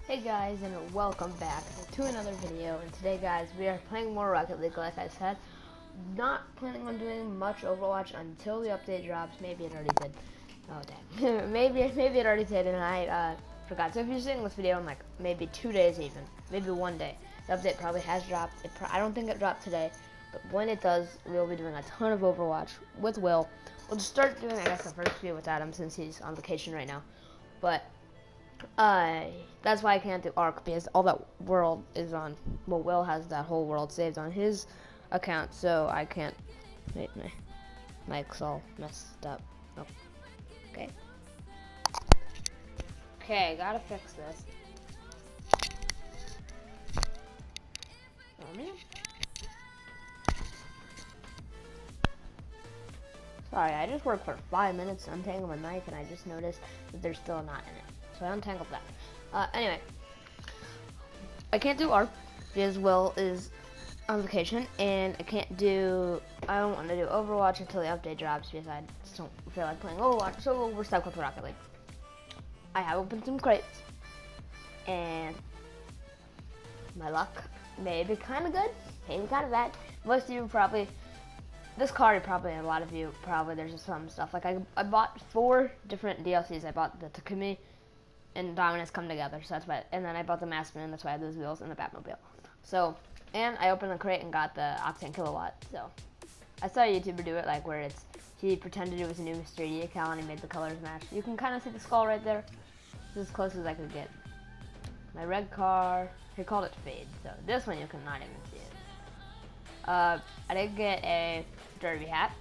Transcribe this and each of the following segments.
Hey guys, and welcome back to another video. And today, guys, we are playing more Rocket League. Like I said, not planning on doing much Overwatch until the update drops. Maybe it already did. Oh dang, maybe it already did, and I forgot. So if you're seeing this video in like maybe 2 days, even maybe 1 day, the update probably has dropped. I don't think it dropped today, but when it does, we'll be doing a ton of Overwatch with Will. We'll just start doing, I guess, the first video with Adam since he's on vacation right now, but. That's why I can't do ARC, because all that world is on, well, Will has that whole world saved on his account, so I can't. Wait, my mic's all messed up. Oh. Okay, gotta fix this. Oh, man. Sorry, I just worked for 5 minutes to untangle my mic, and I just noticed that there's still a knot in it. So I untangled that. Anyway, I can't do ARC because Will is on vacation, and I don't want to do Overwatch until the update drops because I just don't feel like playing Overwatch, so we're stuck with Rocket League. I have opened some crates, and my luck may be kind of good, maybe kind of bad. Most of you probably, this card, probably a lot of you, probably there's just some stuff. Like I bought 4 different DLCs. I bought the Takumi and Dominus come together, so that's why. And then I bought the Massman, that's why I have those wheels and the Batmobile. So, and I opened the crate and got the Octane Kilowatt. So, I saw a YouTuber do it, like where he pretended it was a new Mr. E account and he made the colors match. You can kind of see the skull right there. This is as close as I could get. My red car, he called it Fade. So this one you cannot even see it. I did get a derby hat.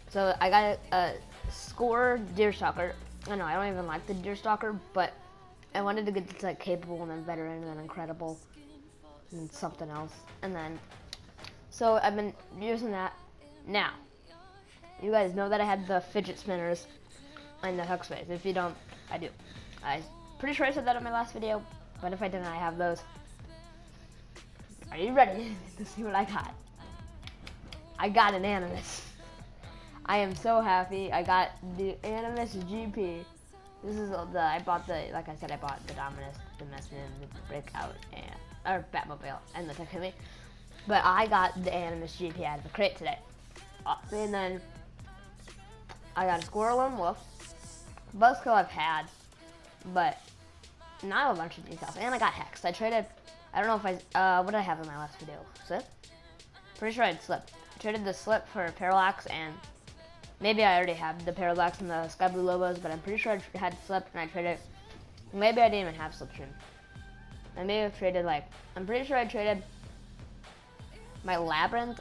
So I got a Score Deerstalker. I know I don't even like the Deerstalker, but I wanted to get this like capable and then veteran and then incredible and something else. And then, so I've been using that. Now, you guys know that I had the fidget spinners and the hook space. If you don't, I do. I'm pretty sure I said that in my last video, but if I didn't, I have those. Are you ready to see what I got? I got an Animus. I am so happy. I got the Animus GP. This is I bought like I said, I bought the Dominus, the Messman, the Breakout, or Batmobile, and the Takumi. But I got the Animus GP out of the crate today. And then I got a Squirrel and Wolf. Buzzkill I've had, but now I have a bunch of new stuff. And I got Hex. I traded, I don't know if what did I have in my last video? Slip? Pretty sure I had Slip. I traded the Slip for Parallax, and maybe I already have the Parallax and the Sky Blue Lobos, but I'm pretty sure I had Slip and I traded. Maybe I didn't even have Slipstream. I may have traded I'm pretty sure I traded my Labyrinth.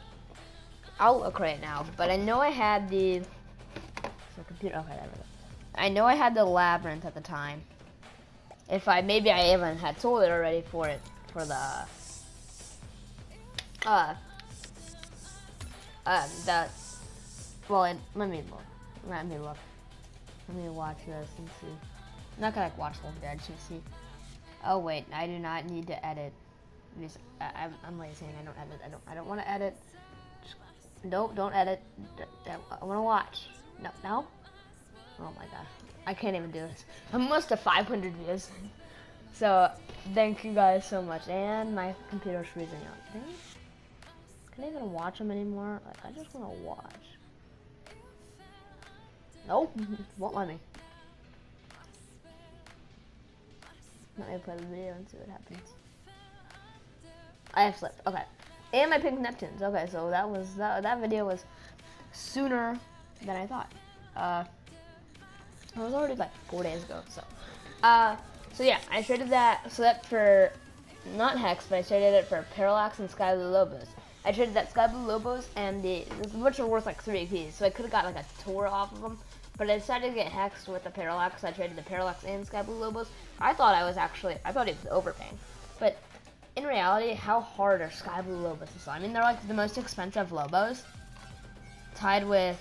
I'll look right now, but I know I had the computer. Okay, there we go. I know I had the Labyrinth at the time. Maybe I even had sold it already for the well, let me look. Let me watch this and see. I'm not gonna watch the whole video, I just want to see. Oh wait, I do not need to edit. I'm lazy and I don't edit. I don't want to edit. Don't edit. I want to watch. No. Oh my god, I can't even do this. I'm almost to 500 views. So thank you guys so much. And my computer's freezing out. Can I even watch them anymore? Like, I just want to watch. Nope, won't let me. Let me play the video and see what happens. I have Slip. Okay, and my Pink Neptunes. Okay, so that video was sooner than I thought. It was already like 4 days ago. So yeah, I traded that Slip for not Hex, but I traded it for Parallax and Sky Blue Lobos. I traded that Sky Blue Lobos and which are worth like 3 keys, so I could have got like a tour off of them. But I decided to get Hexed with the Parallax. I traded the Parallax and Sky Blue Lobos. I thought it was overpaying. But in reality, how hard are Sky Blue Lobos to sell? I mean, they're like the most expensive Lobos. Tied with,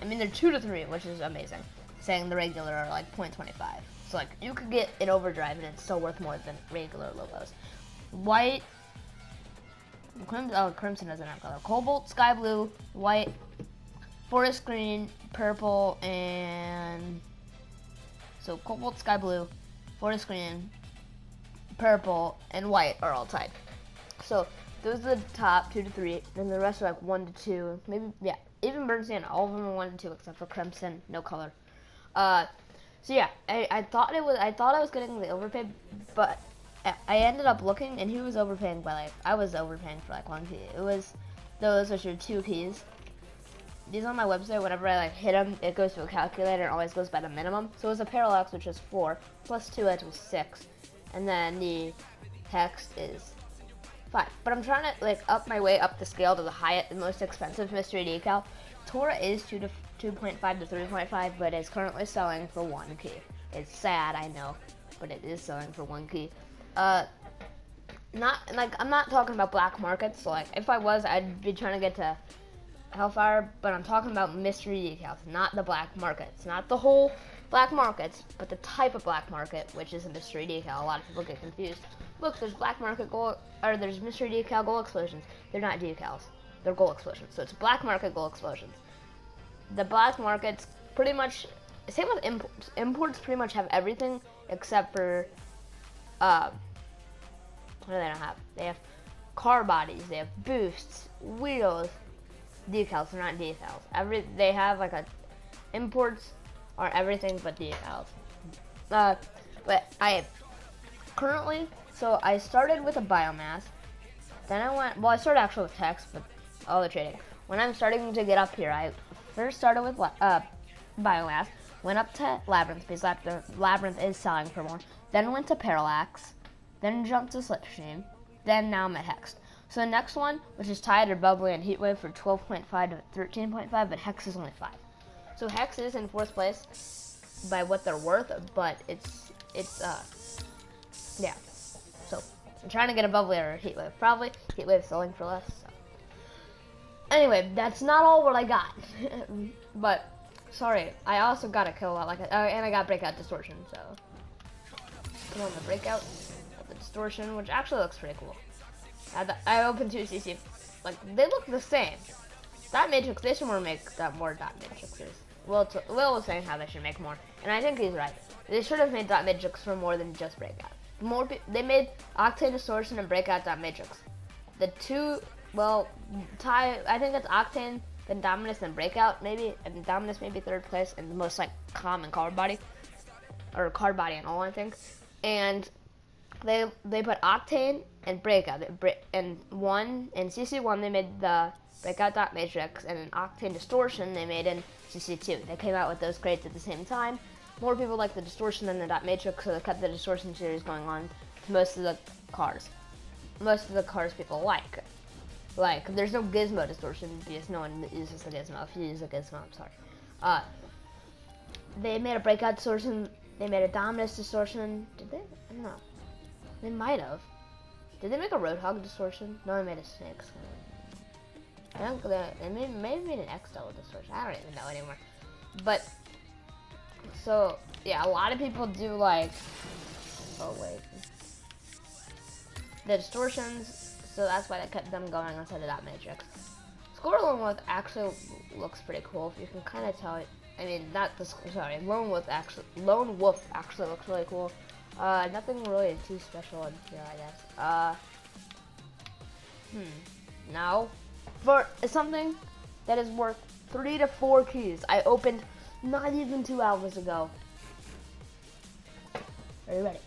I mean, they're 2 to 3, which is amazing. Saying the regular are like 0.25. So like, you could get an Overdrive and it's still worth more than regular Lobos. White, Crimson doesn't have color. Cobalt, Sky Blue, White, Forest Green, Purple, and so Cobalt, Sky Blue, forest green, purple, and white are all tied. So those are the top 2 to 3, and the rest are like 1 to 2, maybe, yeah. Even Burnt Sand, all of them are 1 to 2 except for Crimson, no color. So yeah, I thought I was getting the overpay, but I ended up looking, and he was overpaying by like, I was overpaying for like 1 key. It was those which are 2 keys. These on my website, whenever I like hit them, it goes to a calculator and always goes by the minimum. So it was a parallax, which is 4, plus 2 edge was 6, and then the hex is 5. But I'm trying to like up my way up the scale to the highest, the most expensive mystery decal. Tora is 2.5 to 3.5, but it's currently selling for 1 key. It's sad, I know, but it is selling for 1 key. Not like, I'm not talking about black markets. So like, if I was, I'd be trying to get to Hellfire, but I'm talking about mystery decals, not the black markets, not the whole black markets, but the type of black market, which is a mystery decal. A lot of people get confused. Look, there's black market gold, or there's mystery decal gold explosions. They're not decals, they're gold explosions. So it's black market gold explosions. The black markets pretty much, same with imports. Imports pretty much have everything except for, what do they not have? They have car bodies, they have boosts, wheels, decals. They're not decals. They have like imports are everything but decals. But I currently, so I started with a biomass, then I started actually with text, but all the trading. When I'm starting to get up here, I first started with biomass, went up to labyrinth because labyrinth is selling for more, then went to parallax, then jumped to slipstream, then now I'm at hex. So the next one, which is tied, are bubbly and heatwave for 12.5 to 13.5, but hex is only 5. So hex is in 4th place by what they're worth, but it's yeah. So I'm trying to get a bubbly or a heatwave. Probably heatwave selling for less. So. Anyway, that's not all what I got. But sorry, I also got a kill a lot like and I got breakout distortion. So put on the breakout of the distortion, which actually looks pretty cool. I opened 2 CC, like they look the same. Dot matrix, they should make more dot matrices. Will was saying how they should make more, and I think he's right. They should have made dot matrix for more than just breakout. They made octane distortion and breakout dot matrix. The two, I think it's octane, then dominus, then breakout maybe, and dominus maybe 3rd place, and the most like common card body, or card body and all I think, and they put octane and breakout, and in CC1 they made the breakout dot matrix, and in octane distortion they made in CC2. They came out with those crates at the same time. More people like the distortion than the dot matrix, so they kept the distortion series going on to most of the cars. Most of the cars people like. Like, there's no gizmo distortion because no one uses a gizmo. If you use a gizmo, I'm sorry. They made a breakout distortion. They made a dominus distortion. Did they? I don't know. They might have. Did they make a roadhog distortion? No, they made a snake. I don't. They may have made an X-Double distortion. I don't even know anymore. But so yeah, a lot of people do like. Oh wait. The distortions. So that's why they kept them going instead of that matrix. Score Lone Wolf actually looks pretty cool. If you can kind of tell it. I mean, not the sorry. Lone Wolf actually looks really cool. Nothing really too special in here, I guess. Now, for something that is worth 3 to 4 keys, I opened not even 2 hours ago. Are you ready?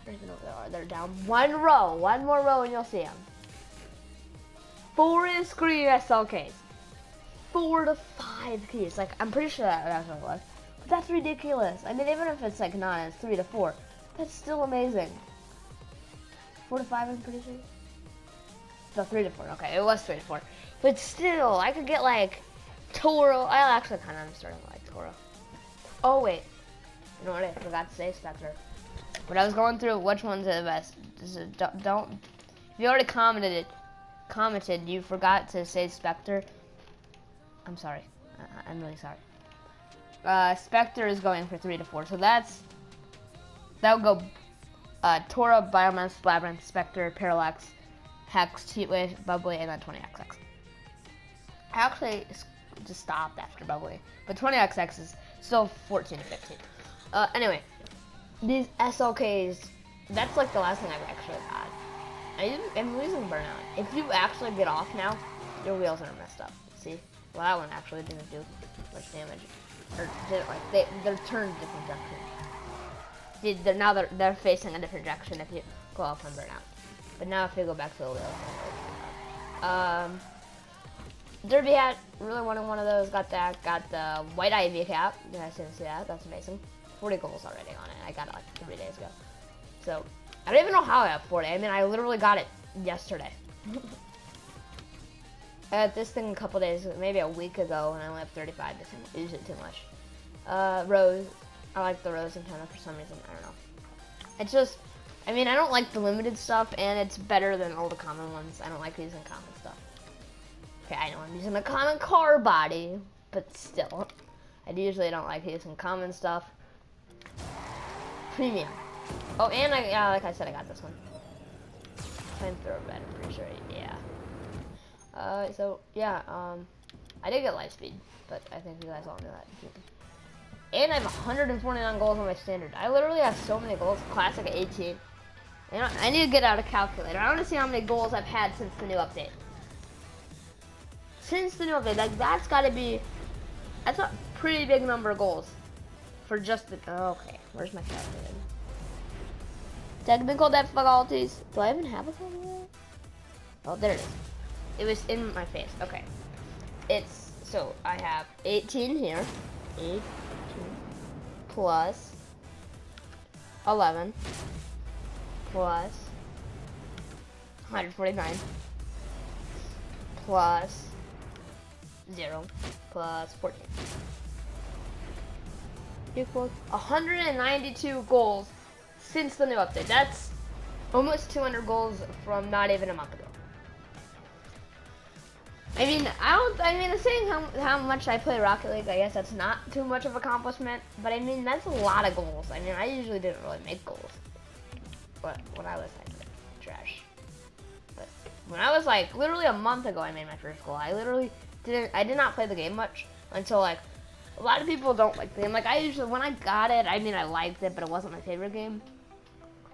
I don't even know what they are. They're down 1 row. 1 more row and you'll see them. Forest Green SLKs. 4 to 5 keys. Like, I'm pretty sure that's what it was. But that's ridiculous. I mean, even if it's like not, it's 3 to 4. That's still amazing. 4 to 5, I'm pretty sure. No, 3 to 4. Okay, it was 3 to 4. But still, I could get like Toro. I actually kind of am starting to like Toro. Oh wait, you know what? I forgot to say Spectre. But I was going through which ones are the best. Don't. If you already commented, you forgot to say Spectre. I'm sorry. I'm really sorry. Spectre is going for 3 to 4. So that would go Tora, Biomass, Labyrinth, Spectre, Parallax, Hex, Heatwave, Bubbly, and then 20XX. I actually just stopped after Bubbly, but 20XX is still 14 to 15. Anyway, These SLKs, that's like the last thing I've actually had. I'm losing burnout. If you actually get off now, your wheels are messed up. See? Well, that one actually didn't do much damage. Or did it, like, they're turned a different direction. Now they're facing a different direction if you go off on burnout. But now if you go back to the wheels, Derby hat, really wanted one of those, got that, got the white Ivy cap. You guys didn't see that, that's amazing. 40 goals already on it, I got it like 3 days ago. So, I don't even know how I have 40, I mean, I literally got it yesterday. I got this thing a couple days, maybe a week ago, and I only have 35, I didn't use it too much. Rose, I like the rose antenna for some reason, I don't know. It's just, I mean, I don't like the limited stuff, and it's better than all the common ones. I don't like using common stuff. Okay, I know I'm using a common car body, but still. I usually don't like using common stuff. Premium. Oh, and like I said, I got this one. Flamethrower red, I'm pretty sure, yeah. So, yeah, I did get light speed, but I think you guys all knew that. And I have 149 goals on my standard. I literally have so many goals. Classic 18. I need to get out a calculator. I want to see how many goals I've had since the new update. Since the new update, like that's a pretty big number of goals for just the. Oh, okay, where's my calculator? Technical difficulties. Do I even have a calculator? Oh, there it is. It was in my face. Okay, so I have 18 here. 18 plus 11 plus 149 plus 0 plus 14 equals 192 goals since the new update. That's almost 200 goals from not even a month ago. I mean, saying how much I play Rocket League, I guess that's not too much of an accomplishment, but I mean, that's a lot of goals. I mean, I usually didn't really make goals, but when I was like trash. But when I was like literally a month ago, I made my first goal. I did not play the game much until like a lot of people don't like the game. Like when I got it, I mean, I liked it, but it wasn't my favorite game.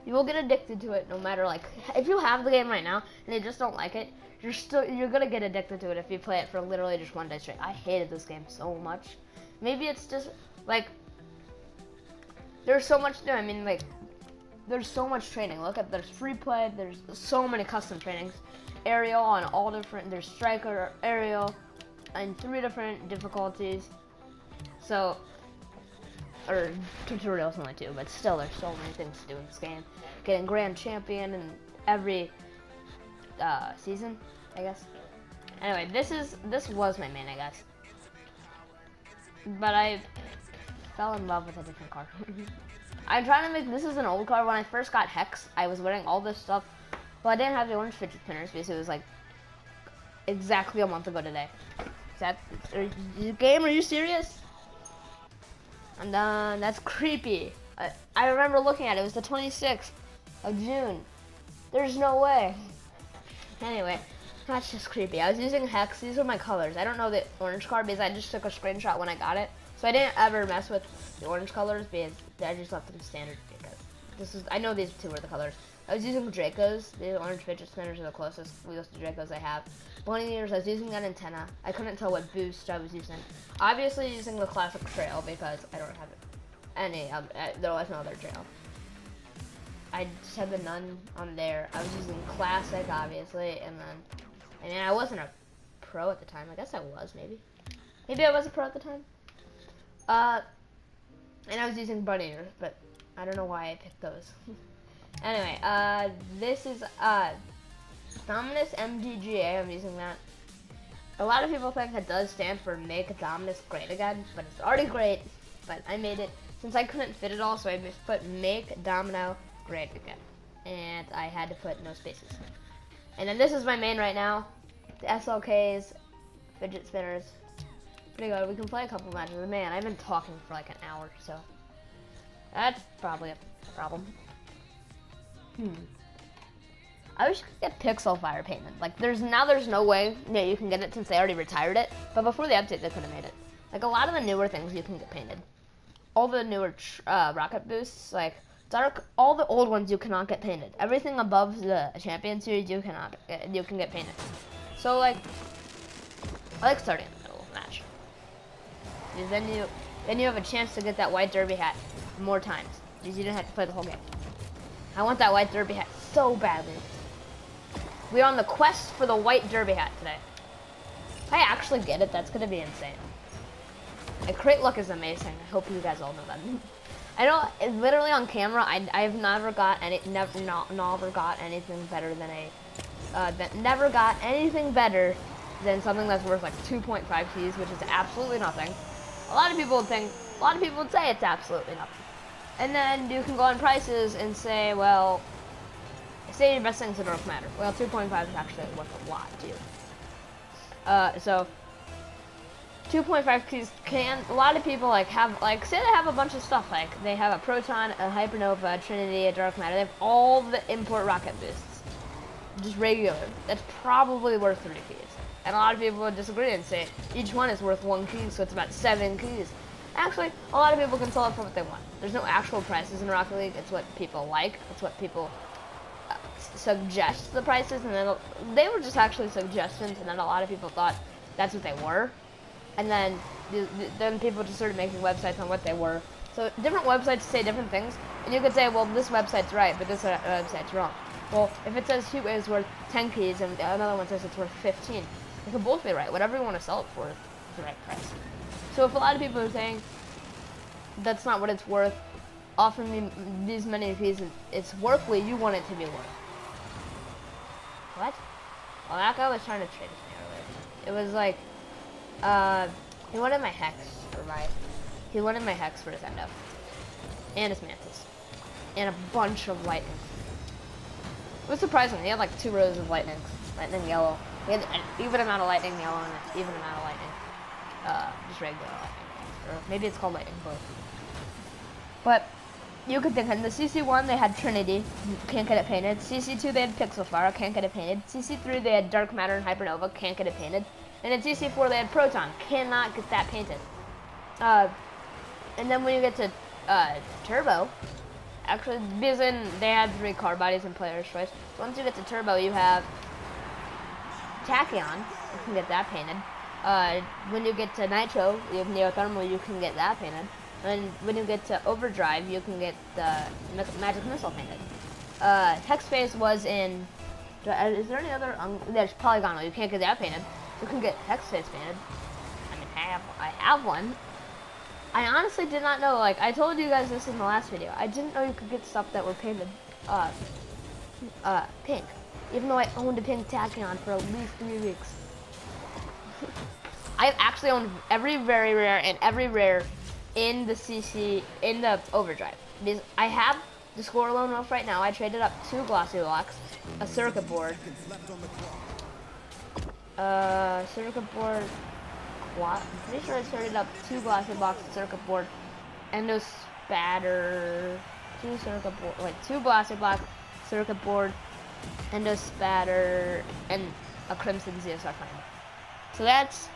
You will get addicted to it no matter like if you have the game right now and you just don't like it. You're gonna get addicted to it if you play it for literally just one day straight. I hated this game so much. Maybe it's just like there's so much to do. I mean, like there's so much training. Look at there's free play. There's so many custom trainings, aerial on all different. There's striker, aerial, and 3 different difficulties. So, or tutorials only 2, but still there's so many things to do in this game. Getting grand champion in every season, I guess. Anyway, this was my main, I guess. But I fell in love with a different car. I'm trying to make this is an old car. When I first got Hex, I was wearing all this stuff. Well, I didn't have the orange fidget spinners because it was like exactly a month ago today. Game? Are you serious? I'm done. That's creepy. I remember looking at it. It was the 26th of June. There's no way. Anyway, that's just creepy. I was using Hex. These are my colors. I don't know the orange car because I just took a screenshot when I got it. So I didn't ever mess with the orange colors because I just left them standard because I know these 2 are the colors. I was using Dracos. The orange fidget spinners are the closest wheels to Dracos I have. Bunny ears, I was using that antenna. I couldn't tell what boost I was using. Obviously using the classic trail because I don't have any, there was no other trail. I just had the none on there. I was using classic, obviously, and then, I mean, I wasn't a pro at the time. I guess I was, maybe. Maybe I was a pro at the time. And I was using bunny ears, but I don't know why I picked those. Anyway, this is, Dominus MDGA, I'm using that. A lot of people think it does stand for Make Dominus Great Again, but it's already great, but I made it, since I couldn't fit it all, so I just put Make Domino Great Again, and I had to put no spaces. And then this is my main right now, the SLKs, fidget spinners. Pretty good. We can play a couple matches. Man, I've been talking for like an hour, so that's probably a problem. I wish you could get Pixel Fire painted. Like, there's no way that you can get it since they already retired it. But before the update, they could have made it. Like, a lot of the newer things you can get painted. All the newer rocket boosts, like all the old ones you cannot get painted. Everything above the champion series you can get painted. So like, I like starting in the middle of the match. Because then you have a chance to get that white derby hat more times. Because you didn't have to play the whole game. I want that white derby hat so badly. We're on the quest for the white derby hat today. If I actually get it, that's gonna be insane. Like, crate luck is amazing. I hope you guys all know that. I know, literally on camera, I've never got anything better than never got anything better than something that's worth like 2.5 keys, which is absolutely nothing. A lot of people would say it's absolutely nothing. And then you can go on prices and say, well, say your best things that don't matter. Well, 2.5 is actually worth a lot to you. So 2.5 keys a lot of people like say they have a bunch of stuff, like they have a Proton, a Hypernova, a Trinity, a Dark Matter. They have all the import rocket boosts, just regular. That's probably worth 3 keys. And a lot of people would disagree and say each one is worth 1 key, so it's about 7 keys. Actually, a lot of people can sell it for what they want. There's no actual prices in Rocket League. It's what people like. It's what people suggest the prices, and then they were just actually suggestions, and then a lot of people thought that's what they were. And then people just started making websites on what they were. So different websites say different things, and you could say, well, this website's right, but this website's wrong. Well, if it says Heat is worth 10 keys and another one says it's worth 15, they could both be right. Whatever you want to sell it for is the right price. So if a lot of people are saying that's not what it's worth, offer me these many keys and it's worthly, you want it to be worth. What? Well, that guy was trying to trade with me earlier. It was like, he wanted my hex for his endo. And his mantis. And a bunch of lightning. It was surprising. He had like 2 rows of lightning yellow. He had an even amount of lightning yellow and an even amount of lightning. Just regular lightning. Or maybe it's called lightning both. But you could think in the CC1 they had Trinity, can't get it painted. CC2 they had Pixel Fire, can't get it painted. CC3 they had Dark Matter and Hypernova, can't get it painted. And in CC4 they had Proton, cannot get that painted. And then when you get to Turbo, actually, because then they had 3 card bodies and player's choice. So once you get to Turbo, you have Tachyon, you can get that painted. When you get to Nitro, you have Neothermal, you can get that painted. And when you get to Overdrive, you can get the Magic Missile painted. Hex Phase was in... Is there any other... there's Polygonal, you can't get that painted. You can get Hex Phase painted. I mean, I have one. I honestly did not know, like, I told you guys this in the last video. I didn't know you could get stuff that were painted, pink. Even though I owned a pink Tachyon for at least 3 weeks. I've actually owned every very rare and every rare in the Overdrive. Because I have the Score Lone Wolf right now. I traded up 2 Glossy Blocks, a Circuit Board, I'm pretty sure I traded up 2 Glossy Blocks, a Circuit Board, Endo Spatter, 2 Glossy Blocks, Circuit Board, Endo Spatter, and a Crimson ZSR Flame. So that's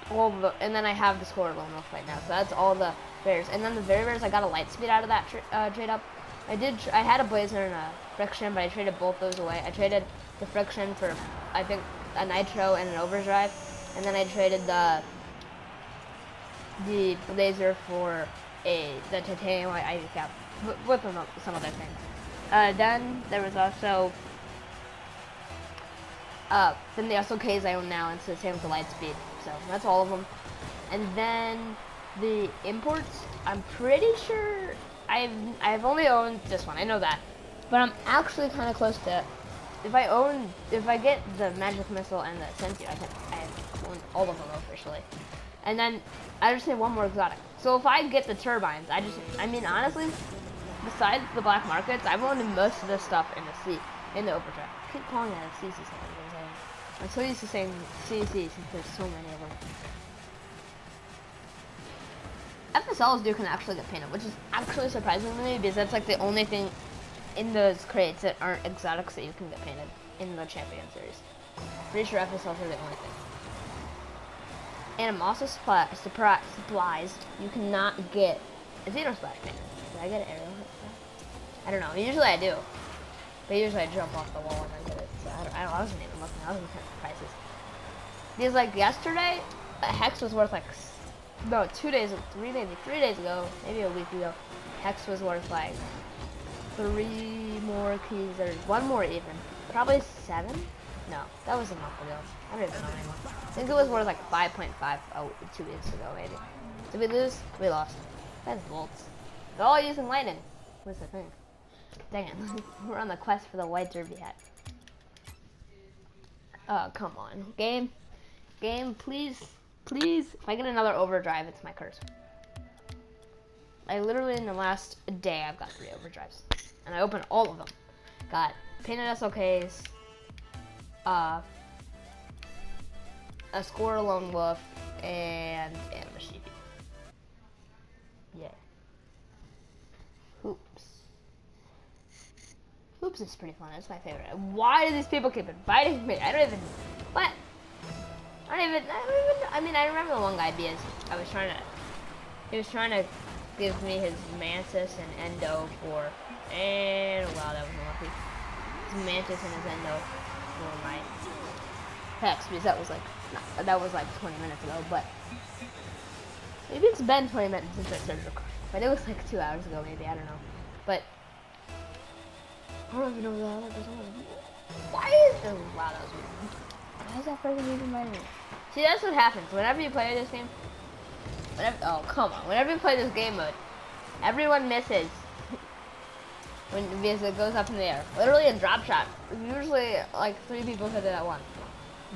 all the, and then I have the Score Lone Wolf right now, so that's all the rares. And then the very rares, I got a Lightspeed out of that trade up. I had a Blazer and a Friction, but I traded both those away. I traded the Friction for, I think, a Nitro and an Overdrive, and then I traded the Blazer for the Titanium ID Cap with some other things. Then there was also then the SLKs I own now, and it's the same with the Lightspeed. So that's all of them. And then the imports, I'm pretty sure I've only owned this one. I know that, but I'm actually kind of close to. If I get the Magic Missile and the Sentry, I own all of them officially. And then I just need one more exotic. So if I get the turbines, I mean honestly, besides the black markets, I've owned most of this stuff in the Overdrive. I keep calling it a CC something. I'm so used to saying CC since there's so many of them. FSLs can actually get painted, which is actually surprising to me because that's like the only thing in those crates that aren't exotics that you can get painted in the Champion Series. Pretty sure FSLs are the only thing. And I'm also surprised you cannot get a Zero Splash painted. Did I get an arrow? I don't know. Usually I do. But usually I jump off the wall when I get it. So I wasn't even looking. I was looking at the prices. Because like yesterday, a hex was worth like, no, 2 days, maybe 3 days ago, maybe a week ago, hex was worth like 3 more keys, or 1 more even. Probably 7? No, that was a month ago. I don't even know anymore. I think it was worth like 5.5, 2 weeks ago maybe. Did we lose? We lost. That's bolts. They're all using lightning. What's the thing? Dang it. We're on the quest for the white derby hat. Oh, come on. Game, please. Please. If I get another overdrive, it's my curse. I literally, in the last day, I've got 3 overdrives. And I opened all of them. Got painted SLKs, a score lone wolf, and a sheep. Yeah. Hoops. Hoops is pretty fun. That's my favorite. Why do these people keep inviting me? I don't even. What? I mean, I remember the one guy because he was trying to give me his Mantis and Endo for, and wow, that was unlucky. His Mantis and his Endo for my hex, because that was like 20 minutes ago, but maybe it's been 20 minutes since I started recording. But it was like 2 hours ago, maybe, I don't know. But I don't even know that. Why is this? Wow, that was weird. Why is that person even inviting me? See, that's what happens. Whenever you play this game, oh, come on. Whenever you play this game mode, everyone misses because it goes up in the air. Literally a drop shot. Usually, like, 3 people hit it at once.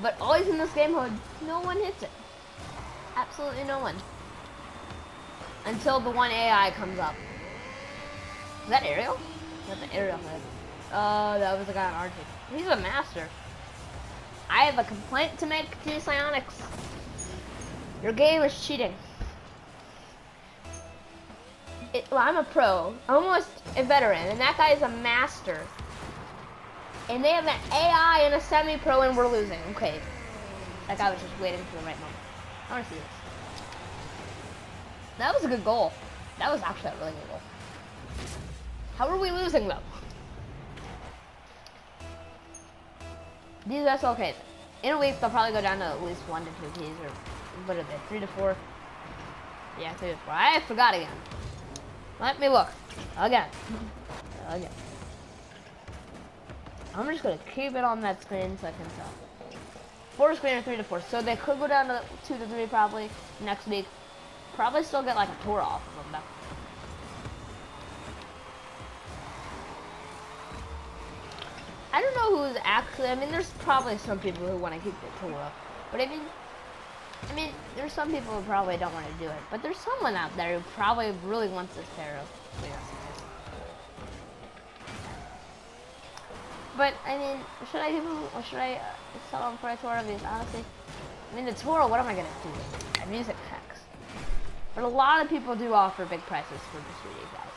But always in this game mode, no one hits it. Absolutely no one. Until the one AI comes up. Is that Ariel? That's the Ariel head. Oh, that was the guy on our team. He's a master. I have a complaint to make to Psionics. Your game is cheating. Well, I'm a pro, almost a veteran, and that guy is a master. And they have an AI and a semi-pro, and we're losing. Okay. That guy was just waiting for the right moment. I want to see this. That was a good goal. That was actually a really good goal. How are we losing, though? These SLKs. In a week, they'll probably go down to at least 1 to 2 keys, or what are they, 3 to 4? Yeah, 3 to 4. I forgot again. Let me look. Again. Again. I'm just going to keep it on that screen so I can tell. 4 screen or 3 to 4. So they could go down to 2 to 3 probably next week. Probably still get like a tour off of them, though. I don't know who's actually, I mean, there's probably some people who want to keep the tour up. But I mean, there's some people who probably don't want to do it. But there's someone out there who probably really wants this pair of. But I mean, should I give them, or should I sell them for a tour of these? Honestly, I mean, the tour, what am I gonna do? I'm using hex. But a lot of people do offer big prices for the 3D guys.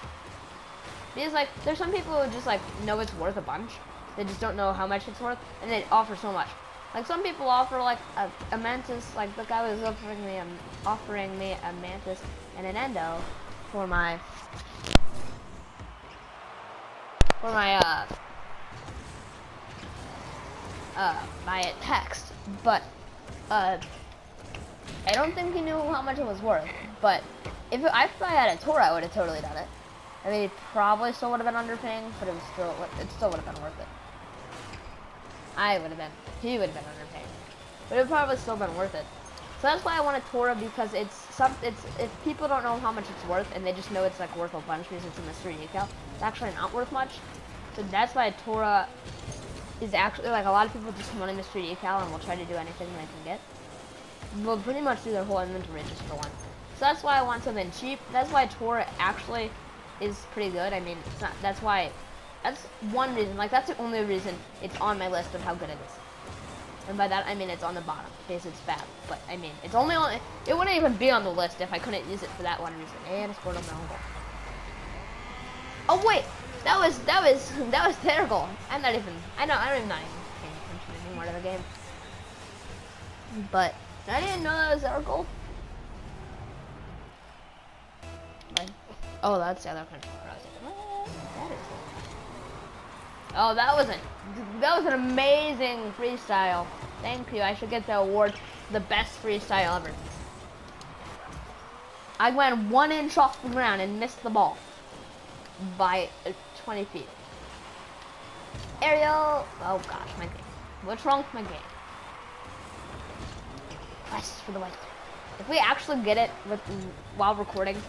Because like, there's some people who just like know it's worth a bunch. They just don't know how much it's worth, and they offer so much. Like some people offer like a Mantis, like the guy was offering me a Mantis and an Endo for my my text, but I don't think he knew how much it was worth. But if I had a tour, I would have totally done it. I mean, it probably still would have been underpaying, but it still would have been worth it. He would have been underpaying, but it would probably still been worth it. So that's why I want a Tora, because if people don't know how much it's worth and they just know it's like worth a bunch because it's a mystery decal, it's actually not worth much. So that's why a Tora is actually, like, a lot of people just want a mystery decal and will try to do anything they can get. Will pretty much do their whole inventory just for one. So that's why I want something cheap. That's why Tora actually is pretty good. I mean, it's not. That's one reason. Like, that's the only reason it's on my list of how good it is. And by that I mean it's on the bottom because it's bad. But I mean, it's only on. It wouldn't even be on the list if I couldn't use it for that one reason. And I scored on my own goal. Oh wait, that was their goal. I'm not even. I don't even paying attention anymore to the game. But I didn't know that was their goal. Like, oh, that's the other controller. I was like, what? That is it. Oh, that was an amazing freestyle. Thank you. I should get the award for the best freestyle ever. I went 1 inch off the ground and missed the ball by 20 feet. Aerial. Oh gosh, my game. What's wrong with my game? Yes, for the white. If we actually get it while recording,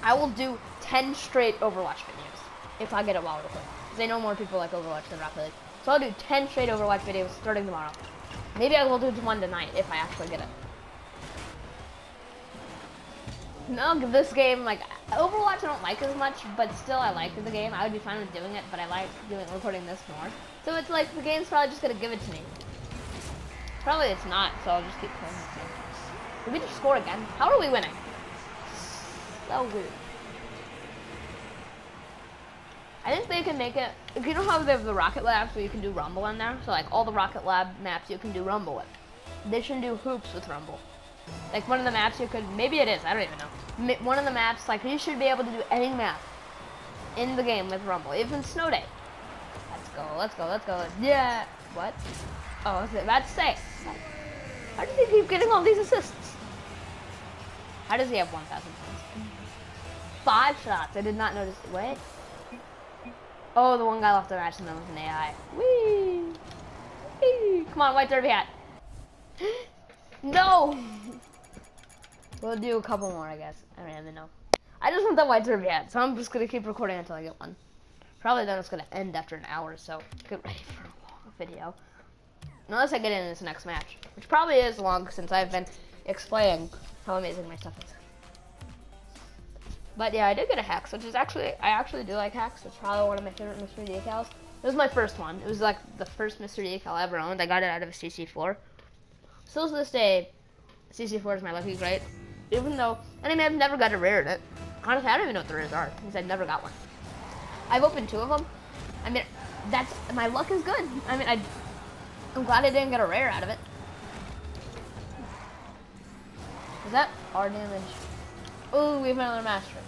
I will do 10 straight Overwatch videos if I get it while recording. Because I know more people like Overwatch than Rocket League. So I'll do 10 straight Overwatch videos starting tomorrow. Maybe I will do one tonight if I actually get it. No, this game, like, Overwatch I don't like as much, but still I like the game. I would be fine with doing it, but I like recording this more. So it's like, the game's probably just gonna give it to me. Probably it's not, so I'll just keep playing this game. Did we just score again? How are we winning? So weird. I think they can make it, you know how they have the Rocket Labs where you can do Rumble in there? So like all the Rocket Lab maps you can do Rumble with. They should do hoops with Rumble. Like one of the maps you could, maybe it is, I don't even know. One of the maps, like you should be able to do any map in the game with Rumble, even Snow Day. Let's go, let's go, let's go. Yeah, what? Oh, I was about to say. How does he keep getting all these assists? How does he have 1,000 points? 5 shots, I did not notice. Wait. Oh, the one guy left the match and then with an AI. Whee! Whee! Come on, white derby hat. No! We'll do a couple more, I guess. I don't even know. I just want that white derby hat, so I'm just gonna keep recording until I get one. Probably then it's gonna end after an hour, so get ready for a long video. Unless I get in this next match, which probably is long since I've been explaining how amazing my stuff is. But yeah, I did get a Hex, which is I actually do like Hex. It's probably one of my favorite mystery decals. It was my first one. It was like the first mystery decal I ever owned. I got it out of a CC4. Still to this day, CC4 is my lucky great. Even though, I mean, I've never got a rare in it. Honestly, I don't even know what the rares are, because I've never got one. I've opened 2 of them. I mean, my luck is good. I mean, I'm glad I didn't get a rare out of it. Is that our damage? Oh, we have another master.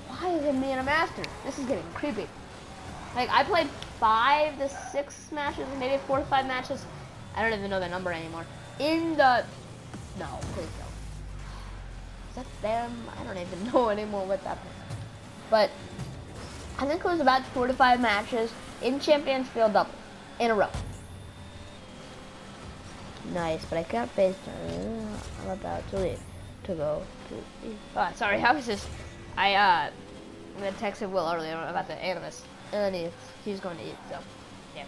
Why is it me and a master? This is getting creepy. Like, I played 5 to 6 matches, maybe 4 to 5 matches. I don't even know the number anymore. No, please don't. Is that them? I don't even know anymore what that is. But I think it was about 4 to 5 matches in Champions Field double in a row. Nice, but I can't face turn. I'm about to leave. To go to eat. Oh, sorry, I texted Will earlier about the Animus. And then he's going to eat, so yeah.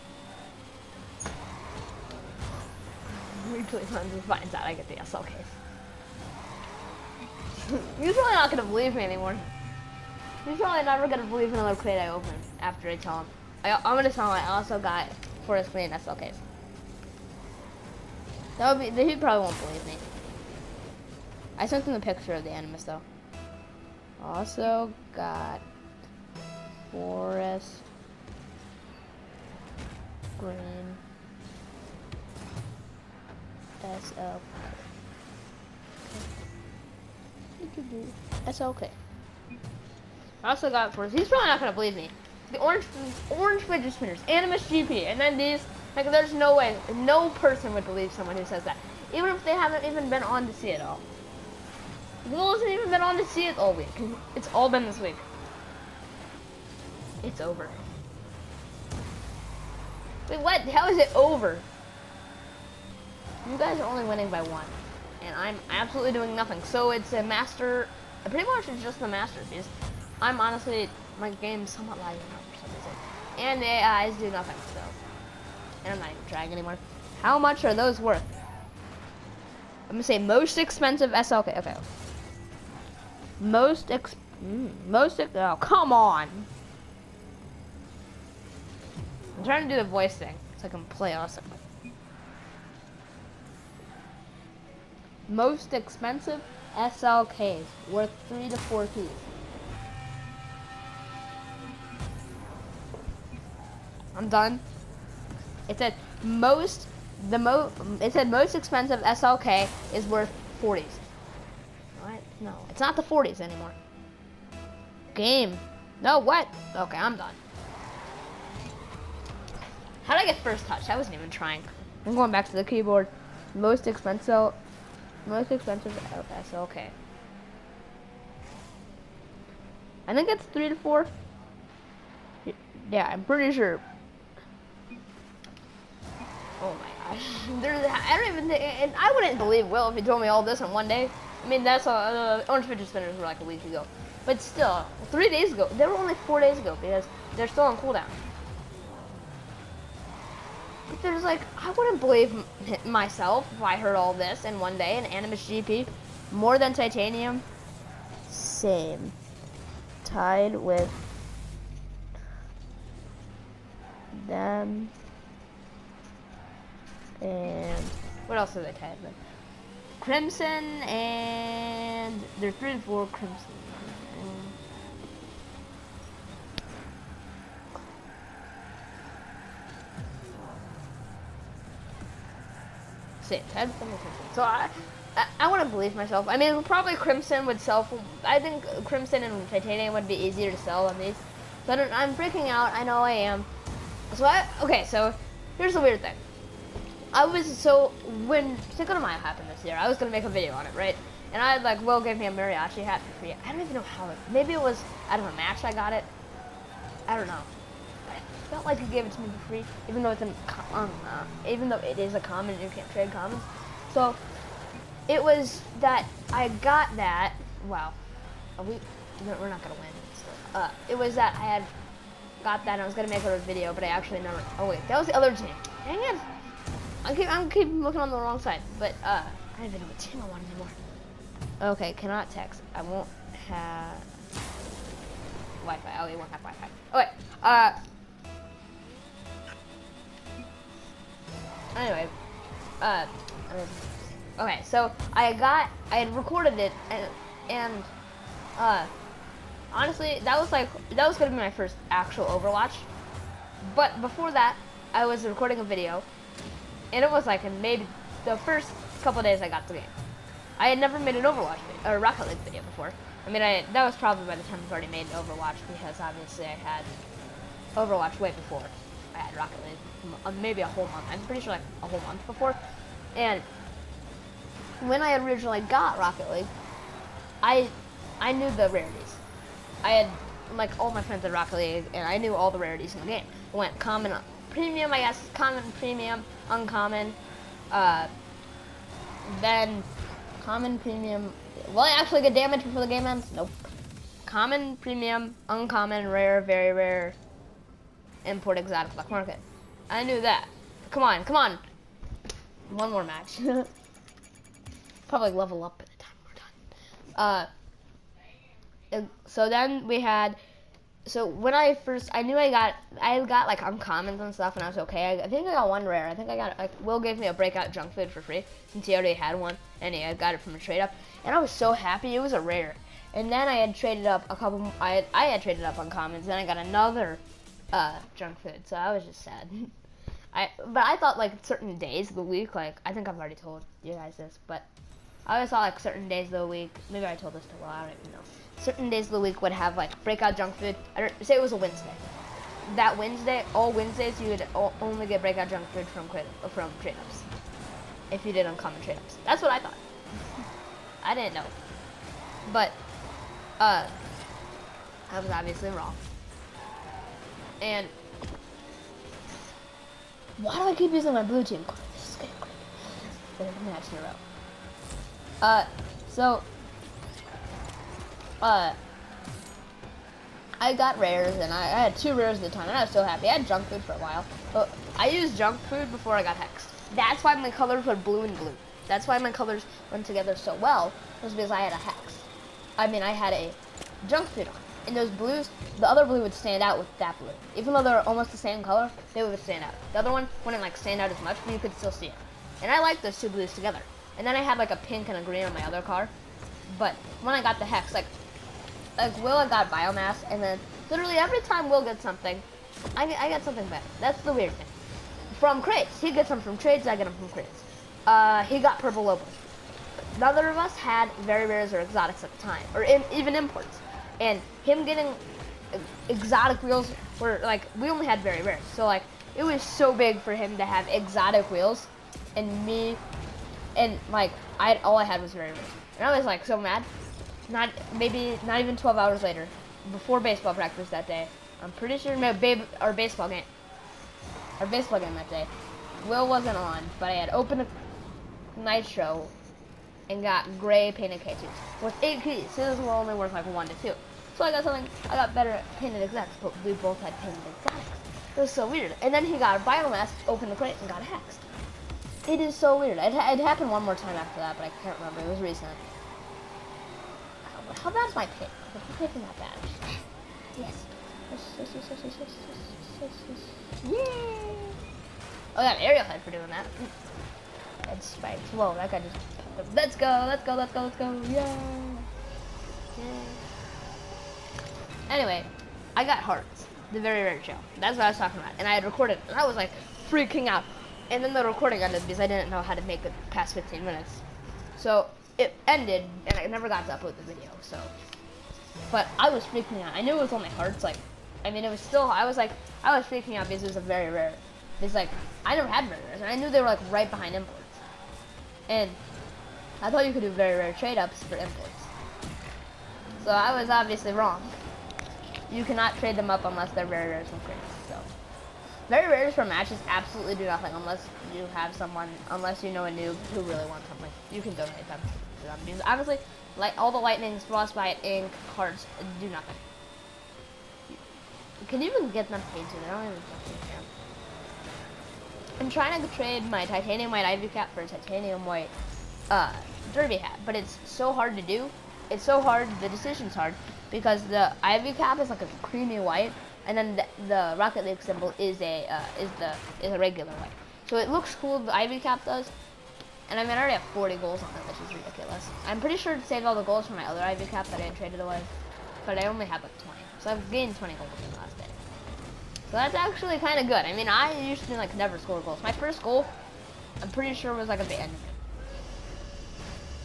Usually when he finds out I get the SL case. He's probably not gonna believe me anymore. He's probably never gonna believe another crate I open after I tell him. I'm gonna tell him I also got Forest Clean SL case. That would be, he probably won't believe me. I sent him the picture of the Animus though. Also got Forest Green SL. SLK. I also got Forest. He's probably not gonna believe me. The orange fidget spinners, Animus GP, and then these. Like, there's no way, no person would believe someone who says that, even if they haven't even been on to see it all. Will hasn't even been on to see it all week. It's all been this week. It's over. Wait, what? How is it over? You guys are only winning by 1, and I'm absolutely doing nothing. So it's a master. Pretty much it's just the masterpiece. I'm honestly, my game's somewhat lagging out for some reason, and the AIs do nothing. So, and I'm not even trying anymore. How much are those worth? I'm gonna say most expensive SLK. Okay. Oh, come on. I'm trying to do the voice thing so I can play awesome. Most expensive SLKs worth 3 to 4 keys. I'm done. It said most expensive SLK is worth 40s. What? No, it's not the 40s anymore. Game. No, what? Okay, I'm done. How did I get first touch? I wasn't even trying. I'm going back to the keyboard. Most expensive okay. I think it's 3 to 4. Yeah, I'm pretty sure. Oh my gosh. I don't even think, and I wouldn't believe Will if he told me all this in one day. I mean, that's orange fidget spinners were like a week ago. But still, 3 days ago. They were only 4 days ago because they're still on cooldown. But there's like, I wouldn't believe myself if I heard all this in one day. An Animus GP, more than titanium. Same. Tied with them. And what else are they tied with? Crimson, and they're 3 to 4 Crimson. Same. So I want to believe myself. I mean, probably Crimson would sell for, I think Crimson and Titanium would be easier to sell on these. But I'm freaking out. I know I am. Okay, so here's the weird thing. When Cinco de Mayo happened this year, I was going to make a video on it, right? And I had like, Will gave me a mariachi hat for free. I don't even know how maybe it was out of a match I got it. I don't know. I felt like he gave it to me for free, even though even though it is a common and you can't trade commons. So it was that I got that. Wow, we're not gonna win. It was that I had got that and I was gonna make a video, but I actually never. Oh wait, that was the other team. Dang it! I keep looking on the wrong side. But I don't even know what team I want anymore. Okay, cannot text. I won't have Wi-Fi. Oh, you won't have Wi-Fi. Okay. Anyway, okay, so I had recorded it, and honestly, that was gonna be my first actual Overwatch. But before that, I was recording a video, and it was like in maybe the first couple days I got the game. I had never made an Overwatch video, or Rocket League video before. I mean, that was probably by the time I've already made Overwatch, because obviously I had Overwatch way before I had Rocket League, maybe a whole month. I'm pretty sure like a whole month before. And when I originally got Rocket League, I knew the rarities. I had like all my friends at Rocket League, and I knew all the rarities in the game. I went common, premium, I guess, common, premium, uncommon, then common, premium. Will I actually get damage before the game ends? Nope. Common, premium, uncommon, rare, very rare, import, exotic, black market. I knew that. Come on, come on. One more match. Probably level up by the time we're done. So then we had. So when I knew I got like uncommons and stuff, and I was okay. I think I got one rare. I think I got, like, Will gave me a breakout junk food for free since he already had one, and he had got it from a trade up, and I was so happy. It was a rare, and then I had traded up a couple. I had traded up uncommons, then I got another junk food, so I was just sad. But I thought like certain days of the week, like I think I've already told you guys this, but I always thought like certain days of the week. Maybe I told this to Will. I don't even know. Certain days of the week would have like breakout junk food. Say it was a Wednesday. That Wednesday, all Wednesdays, you would only get breakout junk food from trade ups. If you did uncommon trade ups, that's what I thought. I didn't know, but I was obviously wrong. And why do I keep using my blue team? This is getting crazy. Match in a row. I got rares, and I had 2 rares at the time, and I was so happy. I had junk food for a while, but I used junk food before I got hexed. That's why my colors were blue and blue. That's why my colors went together so well, was because I had a hex. I mean, I had a junk food on. And those blues, the other blue would stand out with that blue. Even though they're almost the same color, they would stand out. The other one wouldn't like stand out as much, but you could still see it. And I liked those 2 blues together. And then I had like a pink and a green on my other car. But when I got the hex, like Will got biomass, and then literally every time Will gets something, I get something better. That's the weird thing. From crates, he gets them from trades, I get them from crates. He got purple lobos. Neither of us had very rares or exotics at the time, or even imports. And him getting exotic wheels were like, we only had very rares. So like, it was so big for him to have exotic wheels, and me, and like all I had was very rare, and I was like so mad. Not even 12 hours later, before baseball practice that day, I'm pretty sure our baseball game that day, Will wasn't on, but I had opened a Nitro and got gray painted K2s with 8 keys. So those were only worth like 1 to 2. So I got better at painted exotics, but we both had painted exotics. It was so weird. And then he got a biomass, opened the crate, and got hexed. It is so weird. It happened one more time after that, but I can't remember. It was recent. How bad is my pick? Is my picking that bad? Yes. Yay! Oh, yeah, aerial head for doing that. Head spikes. Whoa, that guy just... Let's go. Yeah. Anyway, I got hearts. The very rare show. That's what I was talking about. And I had recorded, and I was like freaking out. And then the recording ended because I didn't know how to make it past 15 minutes. So it ended, and I never got to upload the video. So, but I was freaking out. I knew it was only hearts. Like, I mean, it was still. I was freaking out because it was a very rare. It's like I never had very rares, and I knew they were like right behind imports. And I thought you could do very rare trade-ups for imports. So I was obviously wrong. You cannot trade them up unless they're very rares from crates. So very rares for matches absolutely do nothing unless you have someone, unless you know a noob who really wants something. You can donate them to them because honestly, like all the lightnings, frostbite, ink, cards do nothing. You can even get them paid too. They don't even fucking care. I'm trying to trade my titanium white ivy cap for a titanium white derby hat, but it's so hard to do. It's so hard, the decision's hard, because the ivy cap is like a creamy white, and then the Rocket League symbol is a regular white. So it looks cool, the ivy cap does, and I mean I already have 40 goals on it, which is ridiculous. I'm pretty sure it saved all the goals from my other ivy cap that I had traded away, but I only have like 20, so I've gained 20 goals in the last day. So that's actually kind of good. I mean, I used to like never score goals. My first goal, I'm pretty sure was like at the end of it.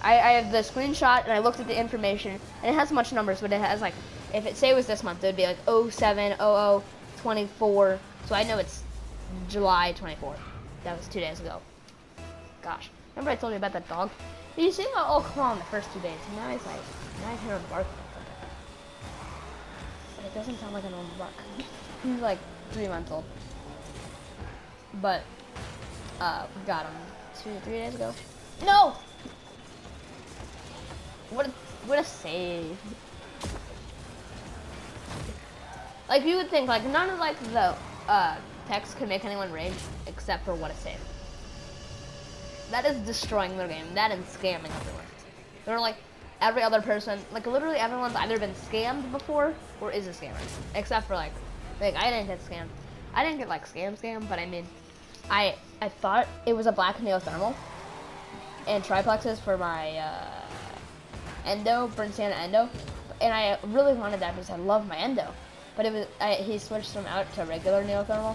I have the screenshot, and I looked at the information, and it has a bunch of numbers, but it has like, if it say it was this month, it would be like 07/00/24. So I know it's July 24. That was 2 days ago. Gosh, remember I told you about that dog? You see how all calm the first 2 days. Now he's like, now I hear him bark. But it doesn't sound like a normal bark. He's like 3 months old. But we got him 2-3 days ago. No. What a save. Like you would think like none of like the text could make anyone rage except for what a save. That is destroying their game. That and scamming everyone. They're like every other person, like literally everyone's either been scammed before or is a scammer. Except for like I didn't get scammed. I didn't get like scam, but I mean I thought it was a black neothermal and triplexes for my endo, burnt sand endo, and I really wanted that because I love my endo. But it was he switched them out to regular neothermal,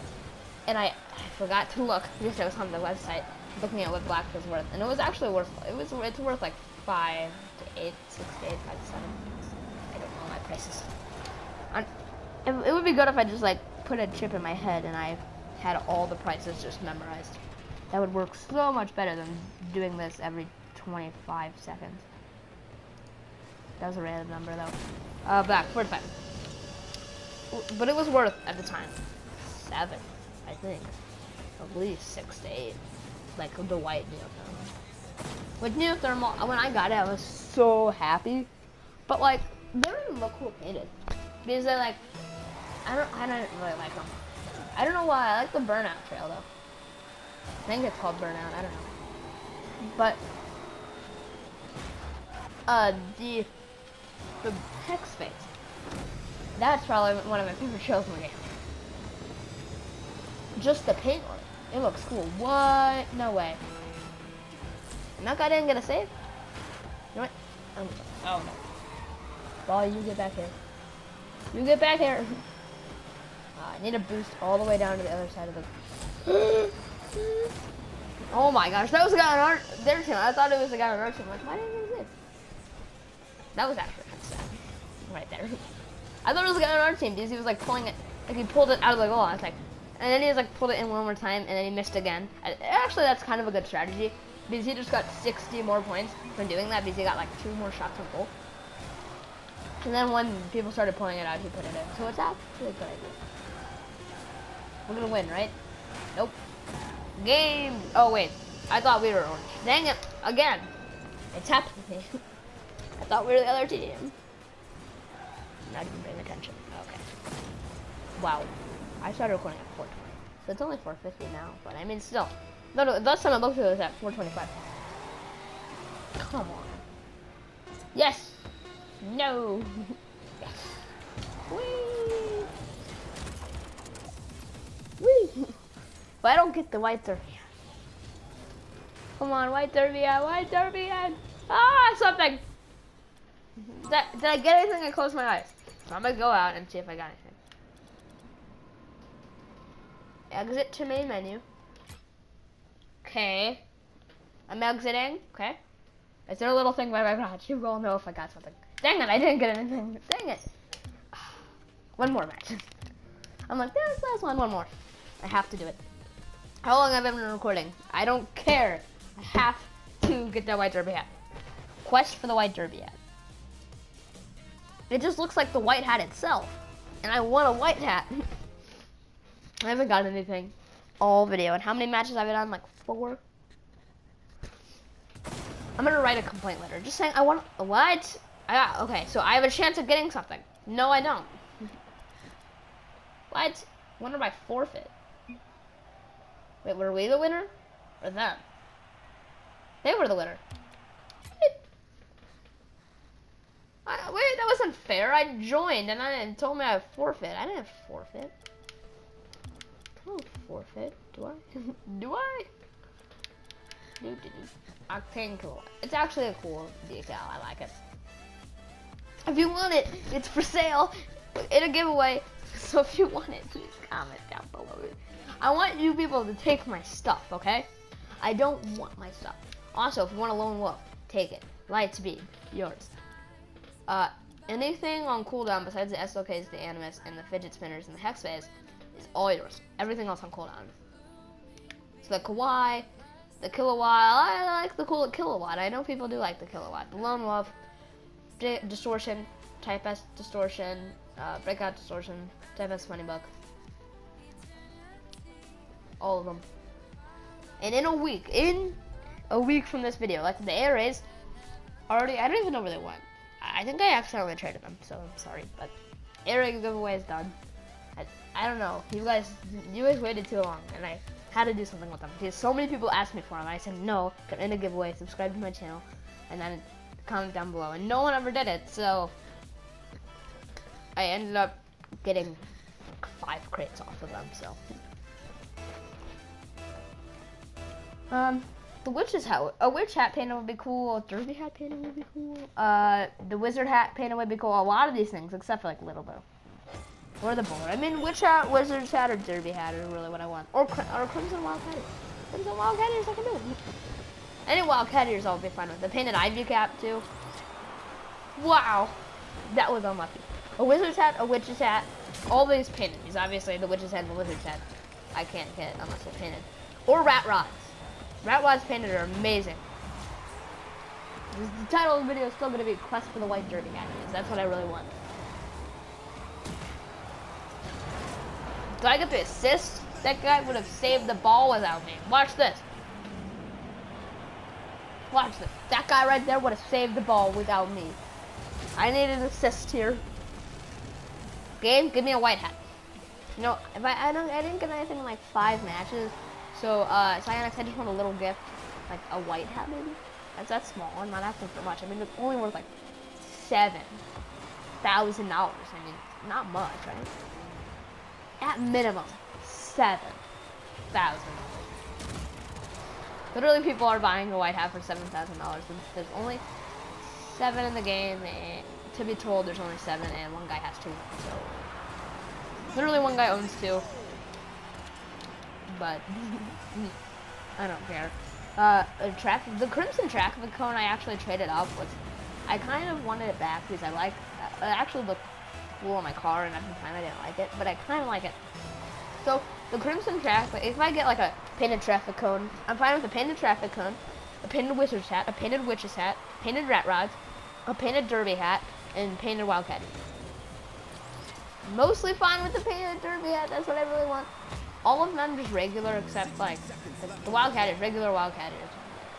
and I forgot to look because I was on the website looking at what black was worth, and it was actually worth. It's worth like 5 to 8, 6 to 8, 5 to 7. I don't know my prices. It would be good if I just like put a chip in my head and I had all the prices just memorized. That would work so much better than doing this every 25 seconds. That was a random number though. Back, 45. But it was worth, at the time, 7, I think. At least 6 to 8. Like the white neothermal. With neothermal, when I got it, I was so happy. But like, they don't even look cool painted. Because they're like, I don't really like them. I don't know why, I like the burnout trail though. I think it's called burnout, I don't know. But, the hex face. That's probably one of my favorite trails in the game. Just the paint on it. It looks cool. What? No way. And that guy didn't get a save? You know what? Oh no. Ball, you get back here. You get back here. I need to boost all the way down to the other side of the... Oh my gosh, that was a guy on their team. I thought it was a guy on our team. Like, why didn't he get this? That was actually kind of sad. Right there. I thought it was a guy on our team because he was like pulling it, like he pulled it out of the goal. I was like, And then he like pulled it in one more time, and then he missed again. Actually, that's kind of a good strategy because he just got 60 more points from doing that because he got like 2 more shots on goal. And then when people started pulling it out, he put it in. So it's actually a good idea. We're gonna win, right? Nope. Game. Oh wait, I thought we were orange. Dang it! Again, it's happening to me. I thought we were the other team. Not even paying attention. Okay. Wow. I started recording at 4:20, so it's only 4:50 now. But I mean, still. No, last time I looked at it was at 4:25. Come on. Yes. No. Yes. Whee. Whee. But I don't get the white derby. Come on, white derby ad, white derby ad. Ah, something. Did I get anything? I closed my eyes. So I'm gonna go out and see if I got anything. Exit to main menu. Okay. I'm exiting. Okay. Is there a little thing where I got? You will know if I got something. Dang it, I didn't get anything. Dang it. One more match. I'm like, there's last one more. I have to do it. How long have I been recording? I don't care. I have to get that white derby hat. Quest for the white derby hat. It just looks like the white hat itself. And I want a white hat. I haven't got anything all video. And how many matches have I done? Like 4? I'm gonna write a complaint letter. Just saying I want, what? Okay, so I have a chance of getting something. No, I don't. What? Wonder if I forfeit. Wait, were we the winner? Or them? They were the winner. Wait, that wasn't fair. I joined and it told me I forfeit. I didn't forfeit. I don't forfeit, do I? Do I? Octane cool. It's actually a cool decal. I like it. If you want it, it's for sale in a giveaway. So if you want it, please comment down below. I want you people to take my stuff, okay? I don't want my stuff. Also, if you want a lone wolf, take it. Light speed, yours. Anything on cooldown besides the SLKs, the animus, and the fidget spinners and the hex phase is all yours. Everything else on cooldown. So the kawaii, the kilowatt. I like the cool kilowatt. I know people do like the kilowatt. The lone wolf, distortion, type S distortion, breakout distortion, type S funny book. All of them. And in a week from this video, like the arrays, already, I don't even know where they went. I think I accidentally traded them, so I'm sorry, but array giveaway is done. I don't know, you guys waited too long, and I had to do something with them, because so many people asked me for them, and I said no, they're in a giveaway, subscribe to my channel, and then comment down below, and no one ever did it, so I ended up getting 5 crates off of them, so. The witch's hat, a witch hat painted would be cool, a derby hat painted would be cool, the wizard hat painted would be cool, a lot of these things, except for like Little Bow. Or the bowler. I mean, witch hat, wizard's hat, or derby hat is really what I want. Or crimson wildcat. Crimson wildcat ears, I can do it. Any wildcat ears I'll be fine with. The painted ivy cap too. Wow, that was unlucky. A wizard's hat, a witch's hat, all these painted. These obviously the witch's hat and the wizard's hat I can't get unless they're painted. Or rat rods. Rat rods painted are amazing. The title of the video is still going to be Quest for the White Derby hat, because that's what I really want. Do I get the assist? That guy would have saved the ball without me. Watch this. Watch this. That guy right there would have saved the ball without me. I need an assist here. Game, give me a white hat. You know, if I didn't get anything in like 5 matches. So, Cyanix, I just want a little gift, like a white hat maybe. That's small. I'm not asking for much. I mean, it's only worth like $7,000. I mean, not much, right? At minimum, $7,000. Literally, people are buying a white hat for $7,000. There's only 7 in the game, and to be told, there's only 7, and one guy has 2. So, literally, one guy owns 2. But I don't care. The crimson traffic cone I actually traded up was, I kind of wanted it back because I like, it actually looked cool on my car, and at the time I didn't like it, but I kind of like it. So the crimson traffic, if I get like a painted traffic cone, I'm fine with a painted traffic cone, a painted wizard's hat, a painted witch's hat, painted rat rods, a painted derby hat, and painted wildcat. Mostly fine with the painted derby hat, that's what I really want. All of them just regular except like, the wildcat is regular wildcat is.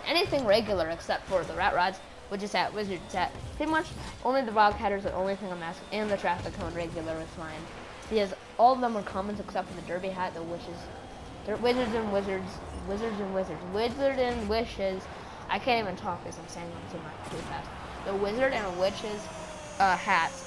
Anything regular except for the rat rods, witch's hat, wizard's hat. Pretty much only the wildcat is the only thing I'm asking, and the traffic cone regular is fine. Because all of them are commons except for the derby hat, the wishes. Wizards and wizards, wizards and wizards, wizard and wishes. I can't even talk because I'm saying them too much, too fast. The wizard and witches hats,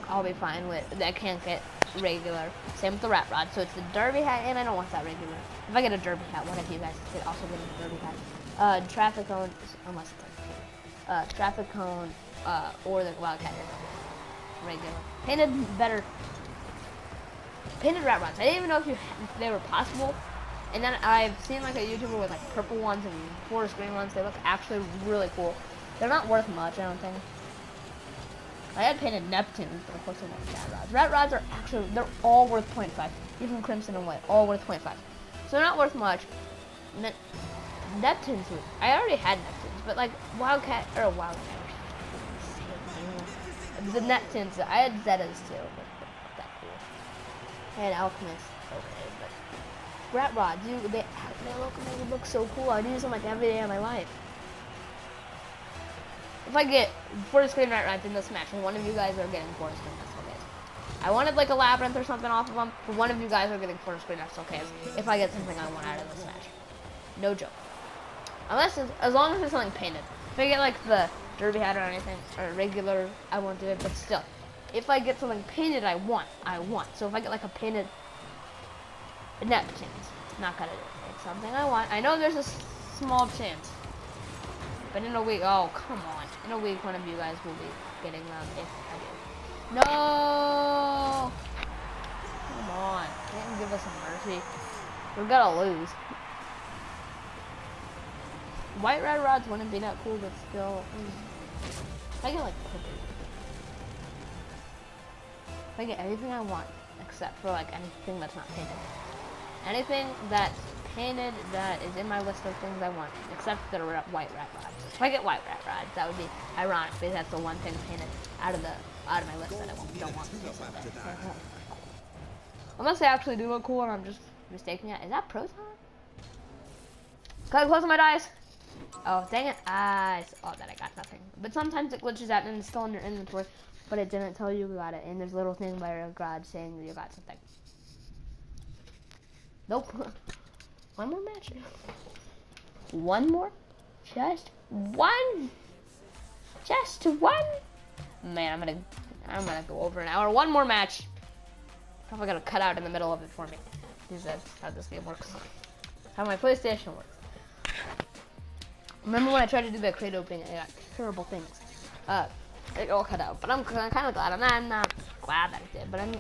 I'll be fine with. That can't get regular. Same with the rat rod. So it's the derby hat, and I don't want that regular. If I get a derby hat, one of you guys could also get a derby hat. Traffic cone, unless it's traffic cone, or the wildcat is regular. Painted better. Painted rat rods. I didn't even know if they were possible. And then I've seen like a YouTuber with like purple ones and forest green ones. They look actually really cool. They're not worth much, I don't think. I had painted Neptunes, but of course I want rat rods. Rat rods are actually, they're all worth 0.5. Even crimson and white, all worth 0.5. So they're not worth much. Neptunes, I already had Neptunes, but like wildcat, or wildcat. The Neptunes, I had Zetas too. That cool. I had Alchemist, okay, but rat rods, they look so cool. I'd use them like every day of my life. If I get 40 screen rat rods in this match, and one of you guys are getting 40 screen, that's okay. I wanted like a labyrinth or something off of them, but one of you guys are getting 40 screen, that's okay. If I get something I want out of this match. No joke. Unless, as long as it's something painted. If I get like the derby hat or anything, or regular, I won't do it, but still. If I get something painted, I want. So if I get like a painted Neptunes, not gonna do it. It's something I want. I know there's a small chance. But in a week, oh, come on. In a week, one of you guys will be getting them if I do. No! Come on. Can't give us a mercy. We're gonna lose. White red rods wouldn't be that cool, but still. I get like purple. I get everything I want, except for like anything that's not painted. Anything that's painted that is in my list of things I want, except the white rat rods. If I get white rat rods, that would be ironic because that's the one thing painted out of my list that I don't want. Unless they actually do look cool and I'm just mistaking it. Is that Proton? Can I close my dice? Oh, dang it. I saw that I got nothing. But sometimes it glitches out and it's still in your inventory, but it didn't tell you got it. And there's a little thing by your garage saying that you got something. Nope. One more match. One more? Just one? Just one? Man, I'm gonna go over an hour. One more match. Probably gonna cut out in the middle of it for me. Because that's how this game works. How my PlayStation works. Remember when I tried to do that crate opening and I got terrible things. It all cut out. But I'm kind of glad. I'm not glad that I did. But I'm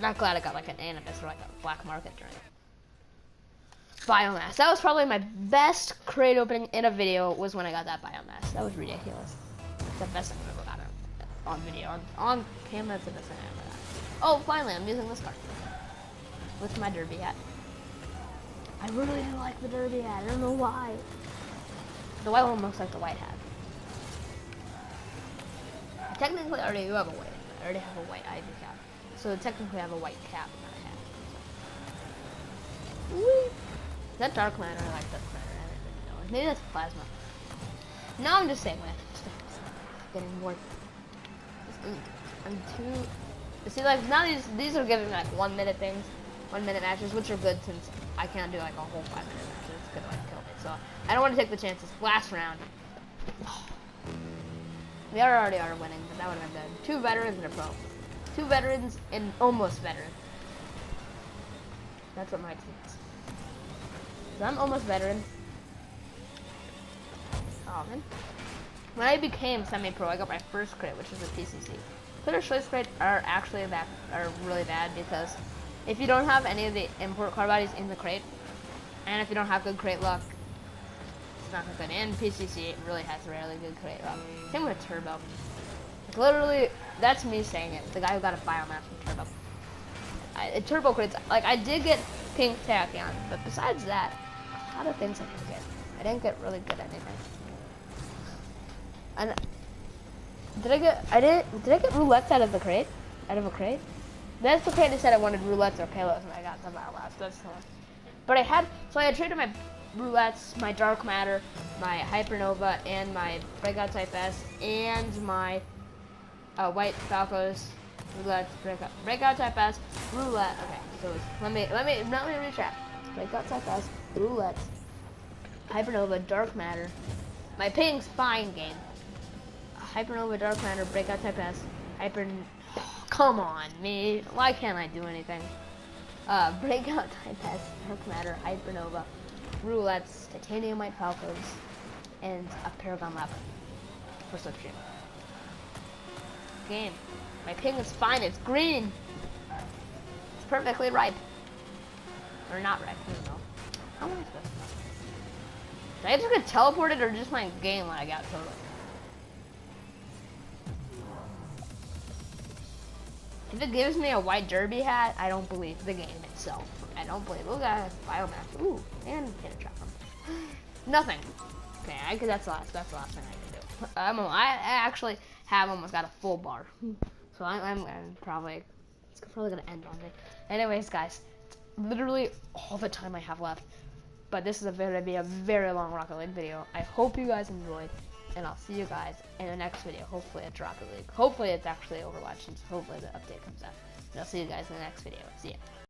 not glad I got like an animus or like a black market during it. Biomass. That was probably my best crate opening in a video was when I got that biomass. That was ridiculous. It's the best thing I've ever gotten on video. On camera, it's the best thing I ever got. Oh, finally, I'm using this card. With my derby hat. I really do like the derby hat. I don't know why. The white one looks like the white hat. I technically already do have a white. I already have a white ivy cap. So technically I have a white cap, not a hat. So. Whee! Is that dark matter? I like dark matter. I don't really know. Maybe that's plasma. Now I'm just saying that. Getting more. I'm too. See, like now these are giving me like 1 minute things, 1 minute matches, which are good since I can't do like a whole 5 minute match. It's gonna like kill me. So I don't want to take the chances. Last round. We already are winning, but that would have been good. 2 veterans and a pro. 2 veterans and almost veteran. That's what my team is. So I'm almost veteran. Oh man. When I became semi-pro, I got my first crit, which was a PCC. Player choice crates are actually really bad because if you don't have any of the import card bodies in the crate, and if you don't have good crate luck, it's not good. And PCC really has rarely good crate luck. Same with Turbo. Like, literally, that's me saying it. The guy who got a biomass from Turbo. turbo crates. Like I did get pink tachyon, but besides that, a lot of things I didn't get. I didn't get really good at anything. And did I get roulettes out of the crate? Out of a crate? That's the crate that said I wanted roulettes or palos, and I got them out last. That's the one. But I had traded my roulettes, my dark matter, my hypernova, and my breakout type S, and my white falcos, roulette, breakout type S, roulette. Okay, so let me recap. Breakout type S, roulette, hypernova, dark matter, my ping's fine game. Hypernova, dark matter, breakout type S, come on, me. Why can't I do anything? Breakout type S, dark matter, hypernova, roulettes, titanium white falcos, and a paragon lava for slipstream. Game. My ping is fine. It's green. It's perfectly ripe. Or not ripe. I don't know. How am I supposed to know? Did I just get teleported or just my game lag out totally? If it gives me a white derby hat, I don't believe the game itself. I don't believe. Look at biomass. Ooh, and hit a trap. Nothing. Okay, that's the last thing I can do. I actually have almost got a full bar, so I'm probably gonna end on me. Anyways, guys, literally all the time I have left, but this is gonna be a very long Rocket League video. I hope you guys enjoyed, and I'll see you guys in the next video. Hopefully it's Rocket League. Hopefully it's actually Overwatch, and hopefully the update comes out. And I'll see you guys in the next video. See ya.